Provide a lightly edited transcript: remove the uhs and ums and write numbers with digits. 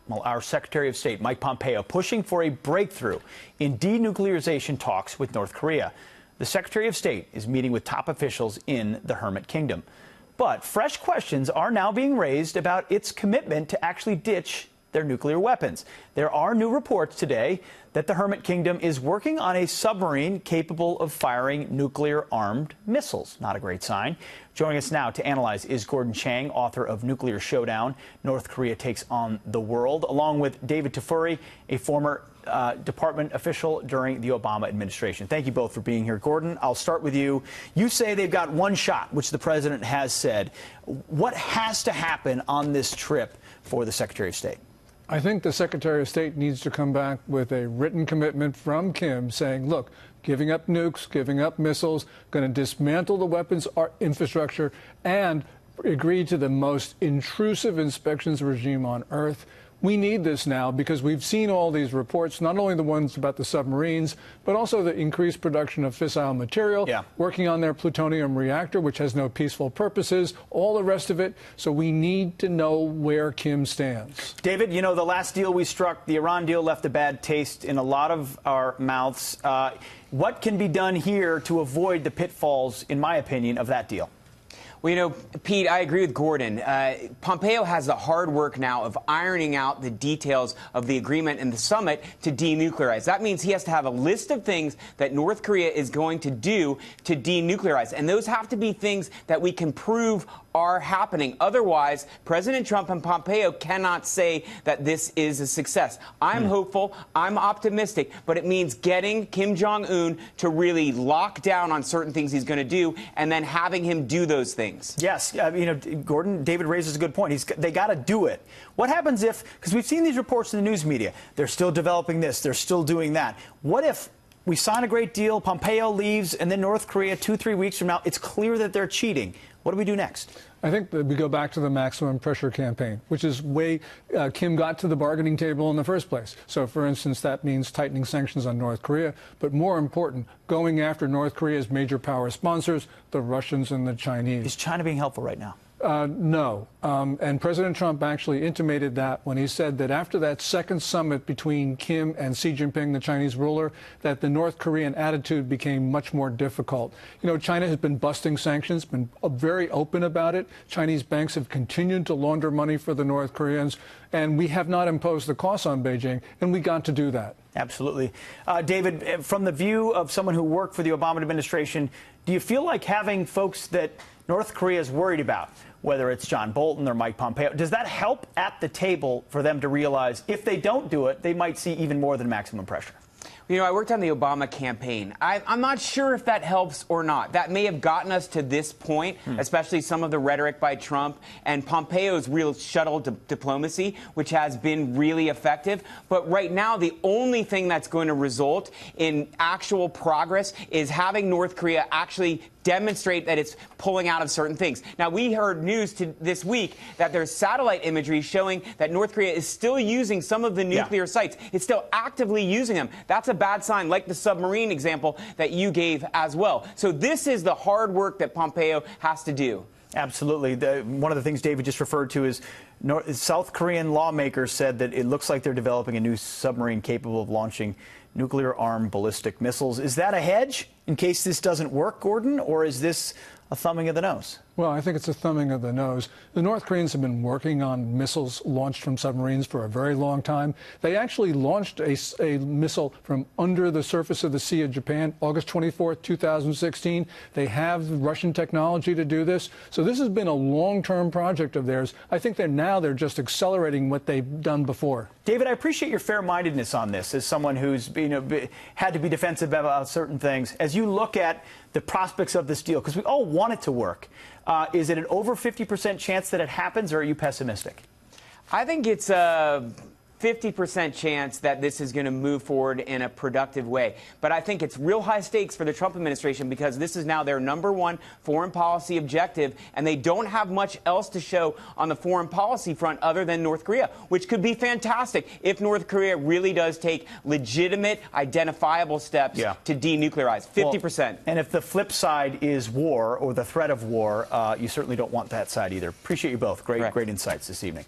Well, our Secretary of State, Mike Pompeo, pushing for a breakthrough in denuclearization talks with North Korea. The Secretary of State is meeting with top officials in the Hermit Kingdom. But fresh questions are now being raised about its commitment to actually ditch their nuclear weapons. There are new reports today that the Hermit Kingdom is working on a submarine capable of firing nuclear-armed missiles. Not a great sign. Joining us now to analyze is Gordon Chang, author of Nuclear Showdown, North Korea Takes on the World, along with David Tafuri, a former department official during the Obama administration. Thank you both for being here. Gordon, I'll start with you. You say they've got one shot, which the president has said. What has to happen on this trip for the Secretary of State? I think the Secretary of State needs to come back with a written commitment from Kim saying, look, giving up nukes, giving up missiles, going to dismantle the weapons infrastructure, and agree to the most intrusive inspections regime on Earth. We need this now because we've seen all these reports, not only the ones about the submarines, but also the increased production of fissile material, working on their plutonium reactor, which has no peaceful purposes, all the rest of it. So we need to know where Kim stands. David, you know, the last deal we struck, the Iran deal, left a bad taste in a lot of our mouths. What can be done here to avoid the pitfalls, in my opinion, of that deal? Well, you know, Pete, I agree with Gordon. Pompeo has the hard work now of ironing out the details of the agreement and the summit to denuclearize. That means he has to have a list of things that North Korea is going to do to denuclearize. And those have to be things that we can prove are happening. Otherwise, President Trump and Pompeo cannot say that this is a success. I'm hopeful, I'm optimistic, but it means getting Kim Jong-un to really lock down on certain things he's going to do and then having him do those things. Yes, you know, Gordon, David raises a good point. They got to do it. What happens if, because we've seen these reports in the news media, they're still developing this, they're still doing that. What if we sign a great deal, Pompeo leaves, and then North Korea 2-3 weeks from now, it's clear that they're cheating? What do we do next? I think that we go back to the maximum pressure campaign, which is way Kim got to the bargaining table in the first place. So, for instance, that means tightening sanctions on North Korea, but more important, going after North Korea's major power sponsors, the Russians and the Chinese. Is China being helpful right now? No. And President Trump actually intimated that when he said that after that second summit between Kim and Xi Jinping, the Chinese ruler, that the North Korean attitude became much more difficult. You know, China has been busting sanctions, been very open about it. Chinese banks have continued to launder money for the North Koreans, and we have not imposed the costs on Beijing, and we got to do that. Absolutely. David, from the view of someone who worked for the Obama administration, do you feel like having folks that North Korea is worried about, whether it's John Bolton or Mike Pompeo, does that help at the table for them to realize if they don't do it, they might see even more than maximum pressure? You know, I worked on the Obama campaign. I'm not sure if that helps or not. That may have gotten us to this point, especially some of the rhetoric by Trump and Pompeo's real shuttle diplomacy, which has been really effective. But right now, the only thing that's going to result in actual progress is having North Korea actually demonstrate that it's pulling out of certain things. Now, we heard news this week that there's satellite imagery showing that North Korea is still using some of the nuclear sites. It's still actively using them. That's a bad sign, like the submarine example that you gave as well. So this is the hard work that Pompeo has to do. Absolutely. One of the things David just referred to is South Korean lawmakers said that it looks like they're developing a new submarine capable of launching nuclear-armed ballistic missiles. Is that a hedge in case this doesn't work, Gordon, or is this a thumbing of the nose? Well, I think it's a thumbing of the nose. The North Koreans have been working on missiles launched from submarines for a very long time. They actually launched a missile from under the surface of the Sea of Japan, August 24th, 2016. They have Russian technology to do this. So this has been a long-term project of theirs. I think they're just accelerating what they've done before. David, I appreciate your fair-mindedness on this as someone who's had to be defensive about certain things. As you look at the prospects of this deal, because we all want it to work, is it an over 50% chance that it happens, or are you pessimistic? I think it's a 50% chance that this is going to move forward in a productive way. But I think it's real high stakes for the Trump administration because this is now their #1 foreign policy objective, and they don't have much else to show on the foreign policy front other than North Korea, which could be fantastic if North Korea really does take legitimate, identifiable steps to denuclearize. 50%. Well, and if the flip side is war or the threat of war, you certainly don't want that side either. Appreciate you both. Great insights this evening.